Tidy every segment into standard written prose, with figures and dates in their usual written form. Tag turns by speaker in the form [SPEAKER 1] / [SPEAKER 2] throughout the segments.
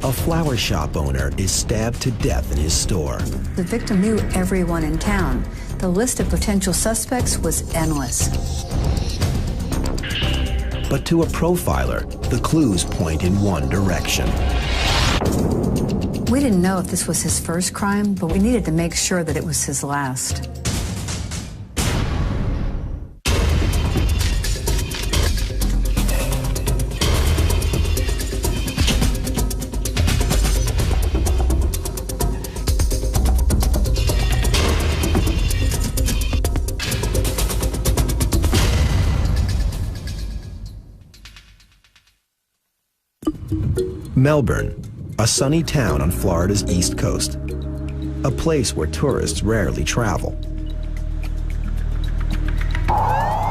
[SPEAKER 1] A flower shop owner is stabbed to death in his store.
[SPEAKER 2] The victim knew everyone in town. The list of potential suspects was endless.
[SPEAKER 1] But to a profiler, the clues point in one direction.
[SPEAKER 2] We didn't know if this was his first crime, but we needed to make sure that it was his last.
[SPEAKER 1] Melbourne, a sunny town on Florida's east coast, a place where tourists rarely travel.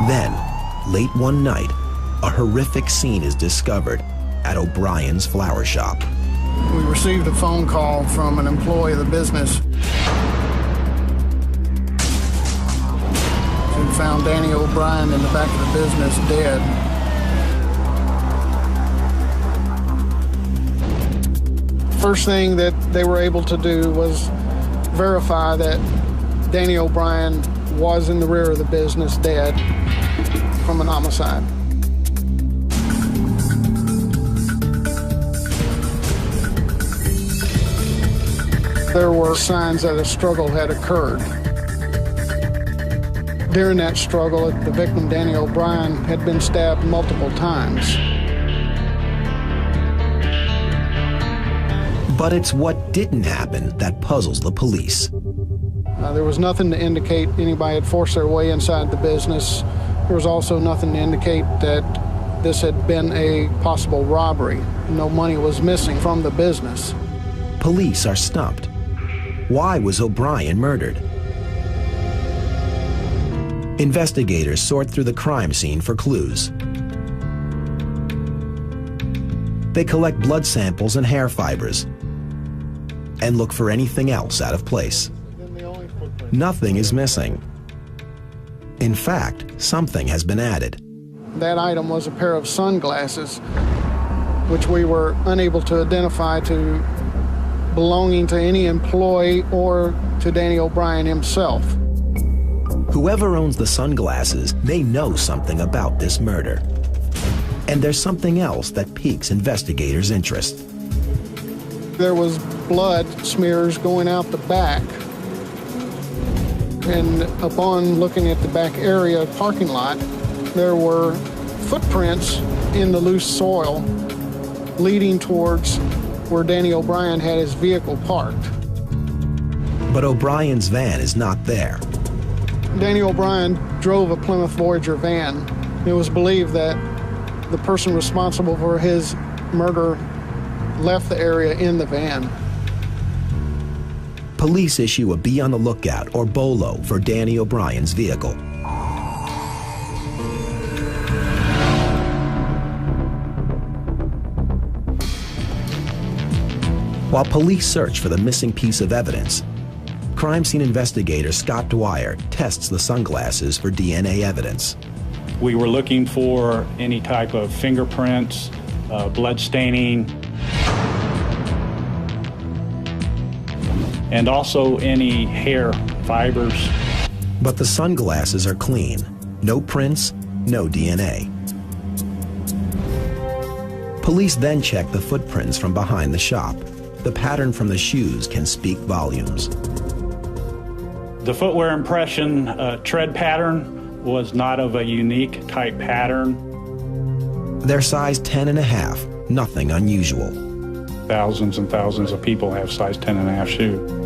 [SPEAKER 1] Then, late one night, a horrific scene is discovered at O'Brien's flower shop.
[SPEAKER 3] We received a phone call from an employee of the business who found Danny O'Brien in the back of the business dead. First thing that they were able to do was verify that Danny O'Brien was in the rear of the business dead from an homicide. There were signs that a struggle had occurred. During that struggle, the victim, Danny O'Brien, had been stabbed multiple times.
[SPEAKER 1] But it's what didn't happen that puzzles the police.
[SPEAKER 3] There was nothing to indicate anybody had forced their way inside the business. There was also nothing to indicate that this had been a possible robbery. No money was missing from the business.
[SPEAKER 1] Police are stumped. Why was O'Brien murdered? Investigators sort through the crime scene for clues. They collect blood samples and hair fibers and look for anything else out of place. Nothing is missing. In fact, something has been added.
[SPEAKER 3] That item was a pair of sunglasses, which we were unable to identify to belonging to any employee or to Danny O'Brien himself.
[SPEAKER 1] Whoever owns the sunglasses, they know something about this murder. And there's something else that piques investigators' interest.
[SPEAKER 3] There was blood smears going out the back. And upon looking at the back area parking lot, there were footprints in the loose soil leading towards where Danny O'Brien had his vehicle parked.
[SPEAKER 1] But O'Brien's van is not there.
[SPEAKER 3] Danny O'Brien drove a Plymouth Voyager van. It was believed that the person responsible for his murder left the area in the van.
[SPEAKER 1] Police issue a be on the lookout, or BOLO, for Danny O'Brien's vehicle. While police search for the missing piece of evidence, crime scene investigator Scott Dwyer tests the sunglasses for DNA evidence.
[SPEAKER 4] We were looking for any type of fingerprints, blood staining, and also any hair fibers.
[SPEAKER 1] But the sunglasses are clean. No prints, no DNA. Police then check the footprints from behind the shop. The pattern from the shoes can speak volumes.
[SPEAKER 4] The footwear impression tread pattern was not of a unique type pattern.
[SPEAKER 1] They're size 10.5, nothing unusual.
[SPEAKER 4] Thousands and thousands of people have size 10.5 shoe.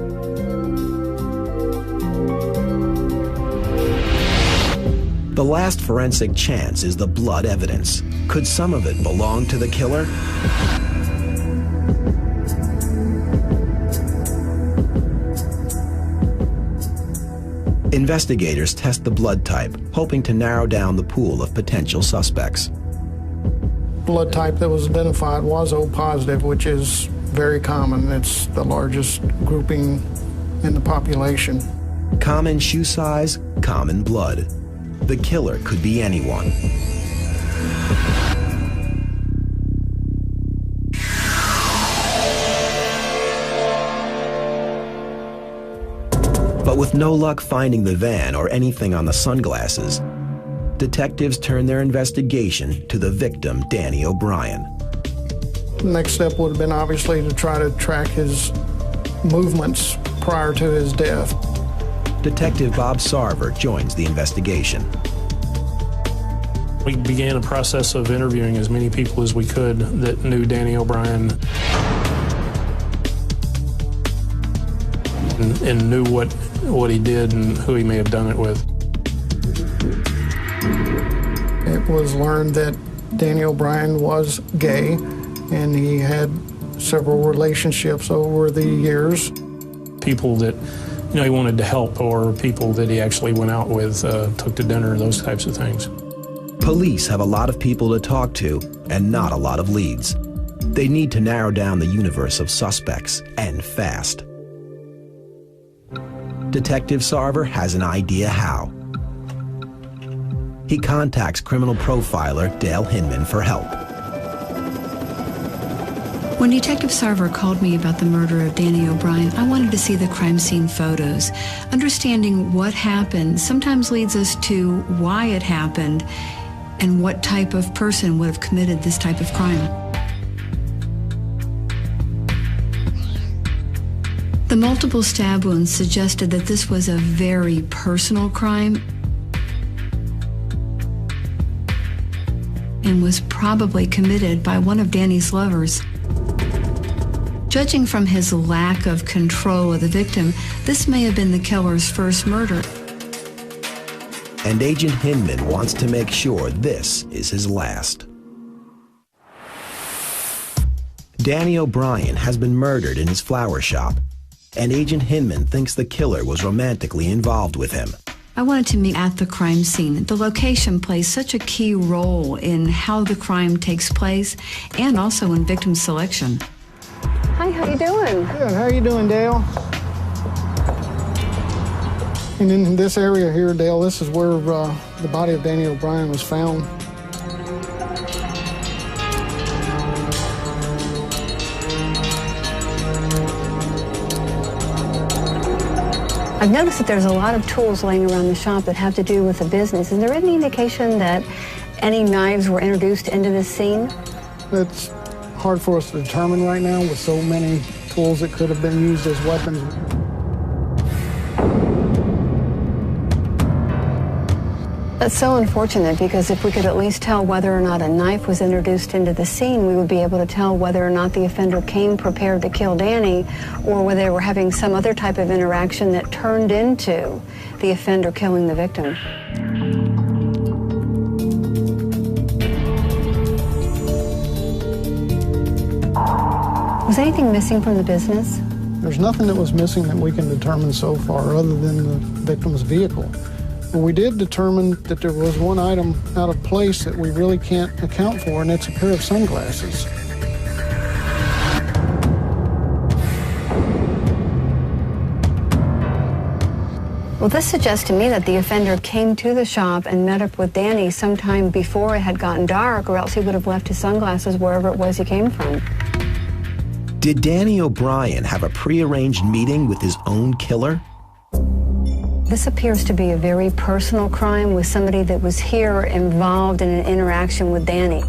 [SPEAKER 1] The last forensic chance is the blood evidence. Could some of it belong to the killer? Investigators test the blood type, hoping to narrow down the pool of potential suspects.
[SPEAKER 3] Blood type that was identified was O positive, which is very common. It's the largest grouping in the population.
[SPEAKER 1] Common shoe size, common blood. The killer could be anyone. But with no luck finding the van or anything on the sunglasses, detectives turn their investigation to the victim, Danny O'Brien.
[SPEAKER 3] The next step would have been obviously to try to track his movements prior to his death.
[SPEAKER 1] Detective Bob Sarver joins the investigation.
[SPEAKER 5] We began a process of interviewing as many people as we could that knew Danny O'Brien and knew what he did and who he may have done it with.
[SPEAKER 3] It was learned that Danny O'Brien was gay, and he had several relationships over the years.
[SPEAKER 5] People that he wanted to help, or people that he actually went out with, took to dinner, those types of things.
[SPEAKER 1] Police have a lot of people to talk to and not a lot of leads. They need to narrow down the universe of suspects, and fast. Detective Sarver has an idea how. He contacts criminal profiler Dale Hinman for help.
[SPEAKER 2] When Detective Sarver called me about the murder of Danny O'Brien, I wanted to see the crime scene photos. Understanding what happened sometimes leads us to why it happened and what type of person would have committed this type of crime. The multiple stab wounds suggested that this was a very personal crime and was probably committed by one of Danny's lovers. Judging from his lack of control of the victim, this may have been the killer's first murder.
[SPEAKER 1] And Agent Hinman wants to make sure this is his last. Danny O'Brien has been murdered in his flower shop, and Agent Hinman thinks the killer was romantically involved with him.
[SPEAKER 2] I wanted to meet at the crime scene. The location plays such a key role in how the crime takes place and also in victim selection.
[SPEAKER 6] Hi, how you doing?
[SPEAKER 3] Good, how you doing, Dale? And in this area here, Dale, this is where the body of Danny O'Brien was found.
[SPEAKER 6] I've noticed that there's a lot of tools laying around the shop that have to do with the business. Is there any indication that any knives were introduced into this scene?
[SPEAKER 3] It's hard for us to determine right now with so many tools that could have been used as weapons.
[SPEAKER 6] That's so unfortunate, because if we could at least tell whether or not a knife was introduced into the scene, we would be able to tell whether or not the offender came prepared to kill Danny, or whether they were having some other type of interaction that turned into the offender killing the victim. Was anything missing from the business?
[SPEAKER 3] There's nothing that was missing that we can determine so far other than the victim's vehicle. And we did determine that there was one item out of place that we really can't account for, and it's a pair of sunglasses.
[SPEAKER 6] Well, this suggests to me that the offender came to the shop and met up with Danny sometime before it had gotten dark, or else he would have left his sunglasses wherever it was he came from.
[SPEAKER 1] Did Danny O'Brien have a prearranged meeting with his own killer?
[SPEAKER 6] This appears to be a very personal crime with somebody that was here involved in an interaction with Danny.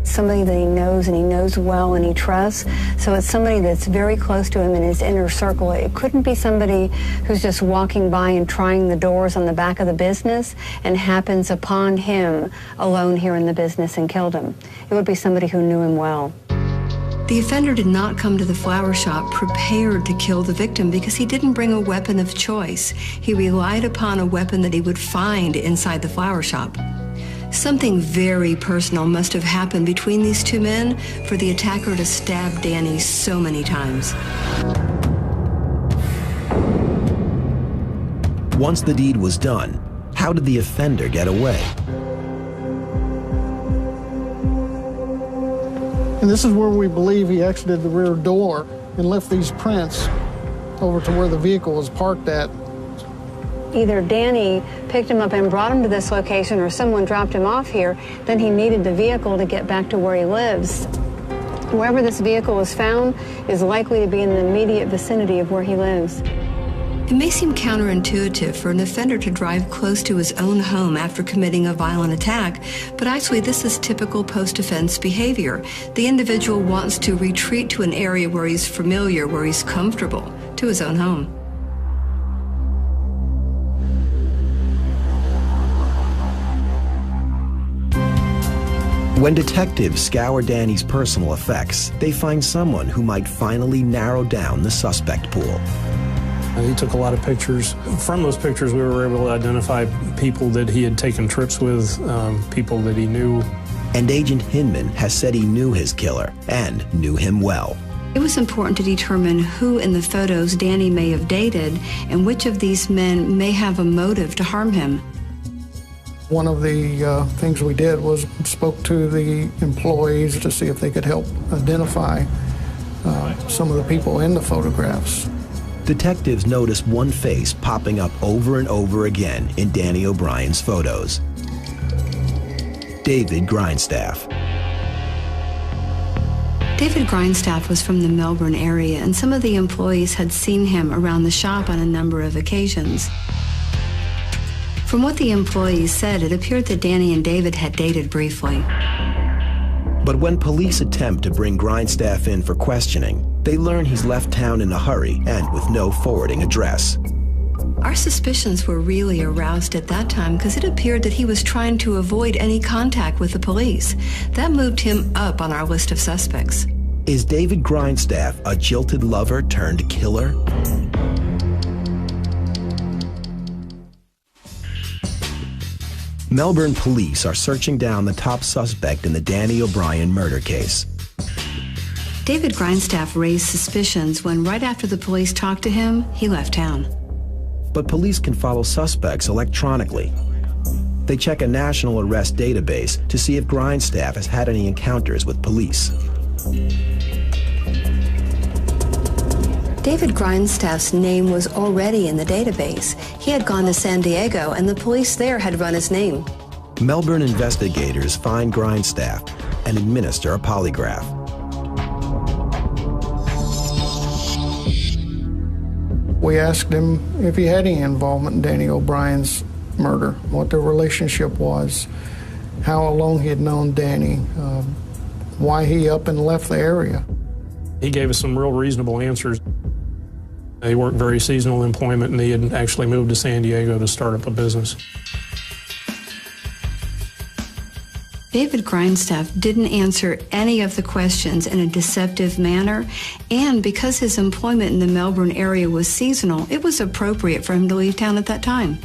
[SPEAKER 6] Somebody that he knows, and he knows well, and he trusts. So it's somebody that's very close to him in his inner circle. It couldn't be somebody who's just walking by and trying the doors on the back of the business and happens upon him alone here in the business and killed him. It would be somebody who knew him well.
[SPEAKER 2] The offender did not come to the flower shop prepared to kill the victim because he didn't bring a weapon of choice. He relied upon a weapon that he would find inside the flower shop. Something very personal must have happened between these two men for the attacker to stab Danny so many times.
[SPEAKER 1] Once the deed was done, how did the offender get away?
[SPEAKER 3] And this is where we believe he exited the rear door and left these prints over to where the vehicle was parked at.
[SPEAKER 6] Either Danny picked him up and brought him to this location, or someone dropped him off here. Then he needed the vehicle to get back to where he lives. Wherever this vehicle was found is likely to be in the immediate vicinity of where he lives.
[SPEAKER 2] It may seem counterintuitive for an offender to drive close to his own home after committing a violent attack, but actually this is typical post-offense behavior. The individual wants to retreat to an area where he's familiar, where he's comfortable, to his own home.
[SPEAKER 1] When detectives scour Danny's personal effects, they find someone who might finally narrow down the suspect pool.
[SPEAKER 5] He took a lot of pictures. From those pictures, we were able to identify people that he had taken trips with, people that he knew.
[SPEAKER 1] And Agent Hinman has said he knew his killer and knew him well.
[SPEAKER 2] It was important to determine who in the photos Danny may have dated and which of these men may have a motive to harm him.
[SPEAKER 3] One of the things we did was spoke to the employees to see if they could help identify some of the people in the photographs.
[SPEAKER 1] Detectives notice one face popping up over and over again in Danny O'Brien's photos. David Grindstaff.
[SPEAKER 2] David Grindstaff was from the Melbourne area, and some of the employees had seen him around the shop on a number of occasions. From what the employees said, it appeared that Danny and David had dated briefly.
[SPEAKER 1] But when police attempt to bring Grindstaff in for questioning, they learn he's left town in a hurry and with no forwarding address.
[SPEAKER 2] Our suspicions were really aroused at that time because it appeared that he was trying to avoid any contact with the police. That moved him up on our list of suspects.
[SPEAKER 1] Is David Grindstaff a jilted lover turned killer? Melbourne police are searching down the top suspect in the Danny O'Brien murder case.
[SPEAKER 2] David Grindstaff raised suspicions when, right after the police talked to him, he left town.
[SPEAKER 1] But police can follow suspects electronically. They check a national arrest database to see if Grindstaff has had any encounters with police.
[SPEAKER 2] David Grindstaff's name was already in the database. He had gone to San Diego, and the police there had run his name.
[SPEAKER 1] Melbourne investigators find Grindstaff and administer a polygraph.
[SPEAKER 3] We asked him if he had any involvement in Danny O'Brien's murder, what their relationship was, how long he had known Danny, why he up and left the area.
[SPEAKER 5] He gave us some real reasonable answers. He worked very seasonal employment, and he had actually moved to San Diego to start up a business.
[SPEAKER 2] David Grindstaff didn't answer any of the questions in a deceptive manner, and because his employment in the Melbourne area was seasonal, it was appropriate for him to leave town at that time.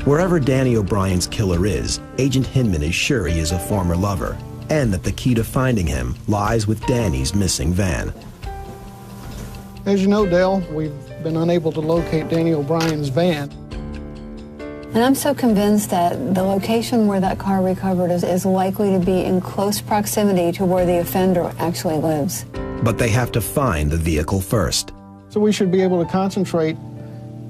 [SPEAKER 1] Wherever Danny O'Brien's killer is, Agent Hinman is sure he is a former lover, and that the key to finding him lies with Danny's missing van.
[SPEAKER 3] As you know, Dale, we've been unable to locate Danny O'Brien's van.
[SPEAKER 6] And I'm so convinced that the location where that car recovered is likely to be in close proximity to where the offender actually lives.
[SPEAKER 1] But they have to find the vehicle first.
[SPEAKER 3] So we should be able to concentrate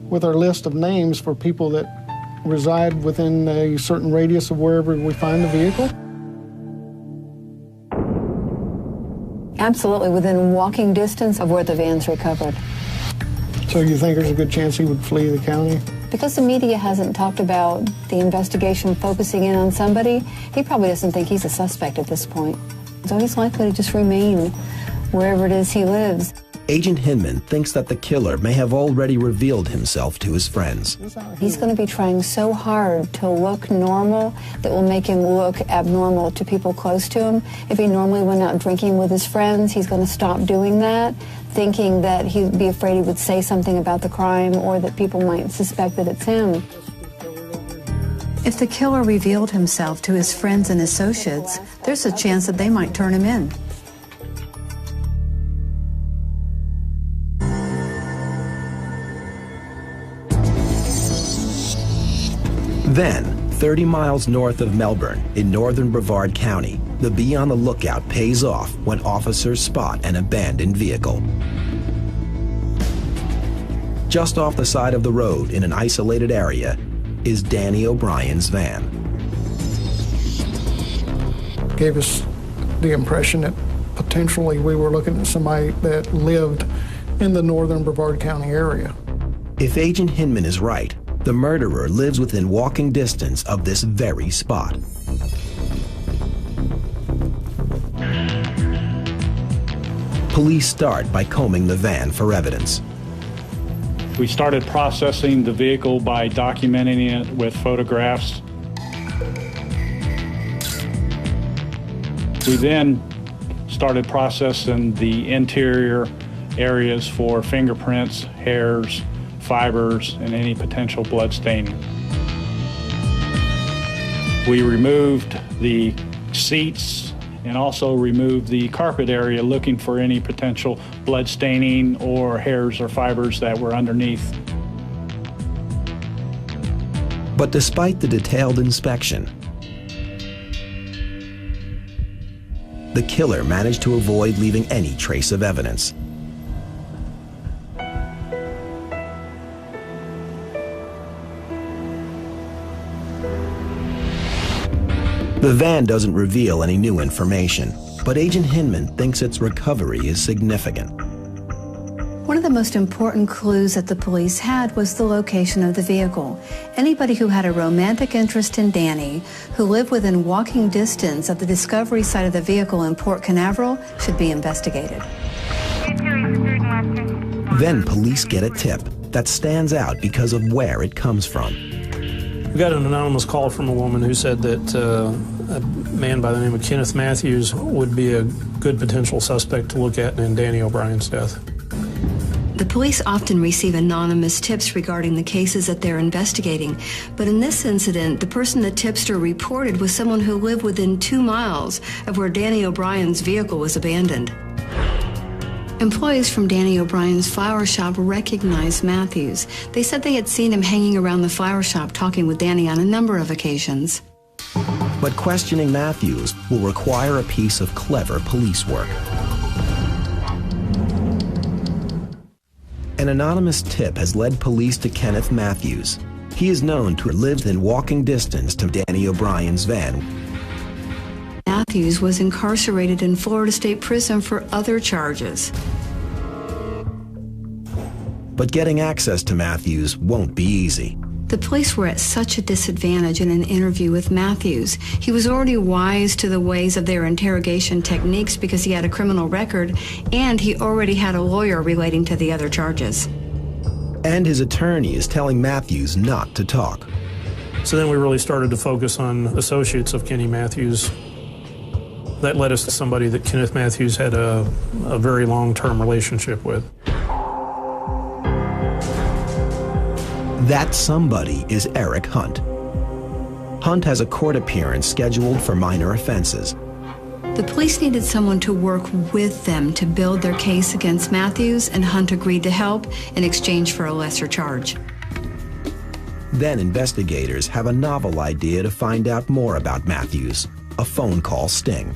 [SPEAKER 3] with our list of names for people that reside within a certain radius of wherever we find the vehicle?
[SPEAKER 6] Absolutely, within walking distance of where the van's recovered.
[SPEAKER 3] So you think there's a good chance he would flee the county?
[SPEAKER 6] Because the media hasn't talked about the investigation focusing in on somebody, he probably doesn't think he's a suspect at this point. So he's likely to just remain wherever it is he lives.
[SPEAKER 1] Agent Hinman thinks that the killer may have already revealed himself to his friends.
[SPEAKER 6] He's going to be trying so hard to look normal that will make him look abnormal to people close to him. If he normally went out drinking with his friends, he's going to stop doing that, thinking that he'd be afraid he would say something about the crime or that people might suspect that it's him.
[SPEAKER 2] If the killer revealed himself to his friends and associates, there's a chance that they might turn him in.
[SPEAKER 1] Then, 30 miles north of Melbourne, in northern Brevard County, the be on the lookout pays off when officers spot an abandoned vehicle. Just off the side of the road in an isolated area is Danny O'Brien's van.
[SPEAKER 3] Gave us the impression that potentially we were looking at somebody that lived in the northern Brevard County area.
[SPEAKER 1] If Agent Hinman is right, the murderer lives within walking distance of this very spot. Police start by combing the van for evidence.
[SPEAKER 4] We started processing the vehicle by documenting it with photographs. We then started processing the interior areas for fingerprints, hairs, fibers, and any potential blood staining. We removed the seats and also removed the carpet area, looking for any potential blood staining or hairs or fibers that were underneath.
[SPEAKER 1] But despite the detailed inspection, the killer managed to avoid leaving any trace of evidence. The van doesn't reveal any new information, but Agent Hinman thinks its recovery is significant.
[SPEAKER 6] One of the most important clues that the police had was the location of the vehicle. Anybody who had a romantic interest in Danny, who lived within walking distance of the discovery site of the vehicle in Port Canaveral, should be investigated.
[SPEAKER 1] Then police get a tip that stands out because of where it comes from.
[SPEAKER 5] We got an anonymous call from a woman who said that a man by the name of Kenneth Matthews would be a good potential suspect to look at in Danny O'Brien's death.
[SPEAKER 2] The police often receive anonymous tips regarding the cases that they're investigating, but in this incident, the person the tipster reported was someone who lived within 2 miles of where Danny O'Brien's vehicle was abandoned. Employees from Danny O'Brien's flower shop recognized Matthews. They said they had seen him hanging around the flower shop talking with Danny on a number of occasions.
[SPEAKER 1] But questioning Matthews will require a piece of clever police work. An anonymous tip has led police to Kenneth Matthews. He is known to have lived in walking distance to Danny O'Brien's van.
[SPEAKER 2] Matthews was incarcerated in Florida State Prison for other charges.
[SPEAKER 1] But getting access to Matthews won't be easy.
[SPEAKER 2] The police were at such a disadvantage in an interview with Matthews. He was already wise to the ways of their interrogation techniques because he had a criminal record, and he already had a lawyer relating to the other charges.
[SPEAKER 1] And his attorney is telling Matthews not to talk.
[SPEAKER 5] So then we really started to focus on associates of Kenny Matthews. That led us to somebody that Kenneth Matthews had a very long-term relationship with.
[SPEAKER 1] That somebody is Eric Hunt. Hunt has a court appearance scheduled for minor offenses.
[SPEAKER 2] The police needed someone to work with them to build their case against Matthews, and Hunt agreed to help in exchange for a lesser charge.
[SPEAKER 1] Then investigators have a novel idea to find out more about Matthews, a phone call sting.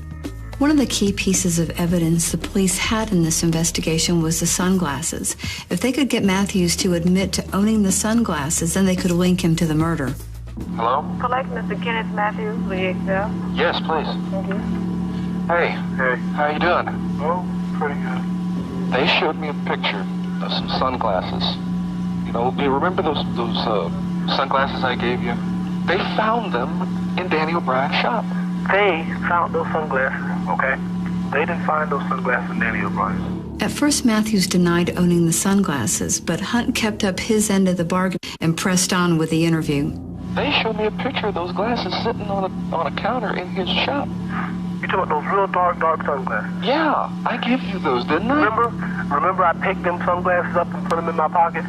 [SPEAKER 2] One of the key pieces of evidence the police had in this investigation was the sunglasses. If they could get Matthews to admit to owning the sunglasses, then they could link him to the murder.
[SPEAKER 7] Hello?
[SPEAKER 8] Collect Mr. Kenneth Matthews, VHL.
[SPEAKER 7] Yes, please.
[SPEAKER 8] Thank you.
[SPEAKER 7] Hey, how you doing?
[SPEAKER 3] Oh, pretty good.
[SPEAKER 7] They showed me a picture of some sunglasses. You know, do you remember those sunglasses I gave you? They found them in Danny O'Brien's shop.
[SPEAKER 8] They found those sunglasses, okay? They didn't find those sunglasses in Danny O'Brien.
[SPEAKER 2] At first, Matthews denied owning the sunglasses, but Hunt kept up his end of the bargain and pressed on with the interview.
[SPEAKER 7] They showed me a picture of those glasses sitting on a counter in his shop.
[SPEAKER 8] You talking about those real dark sunglasses?
[SPEAKER 7] Yeah, I gave you those, didn't I?
[SPEAKER 8] Remember I picked them sunglasses up and put them in my pocket?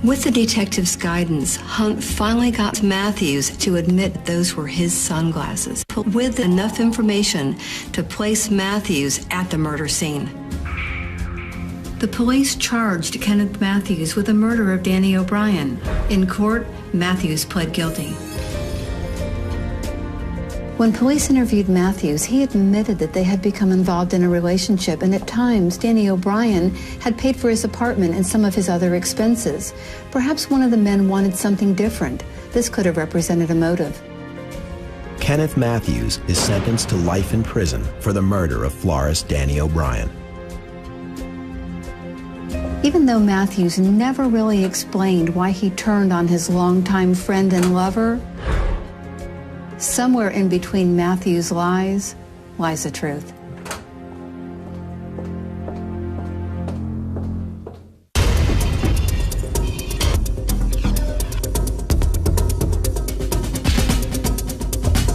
[SPEAKER 2] With the detective's guidance, Hunt finally got Matthews to admit those were his sunglasses, with enough information to place Matthews at the murder scene. The police charged Kenneth Matthews with the murder of Danny O'Brien. In court, Matthews pled guilty. When police interviewed Matthews, he admitted that they had become involved in a relationship, and at times, Danny O'Brien had paid for his apartment and some of his other expenses. Perhaps one of the men wanted something different. This could have represented a motive.
[SPEAKER 1] Kenneth Matthews is sentenced to life in prison for the murder of florist Danny O'Brien.
[SPEAKER 6] Even though Matthews never really explained why he turned on his longtime friend and lover, somewhere in between Matthews' lies lies the truth.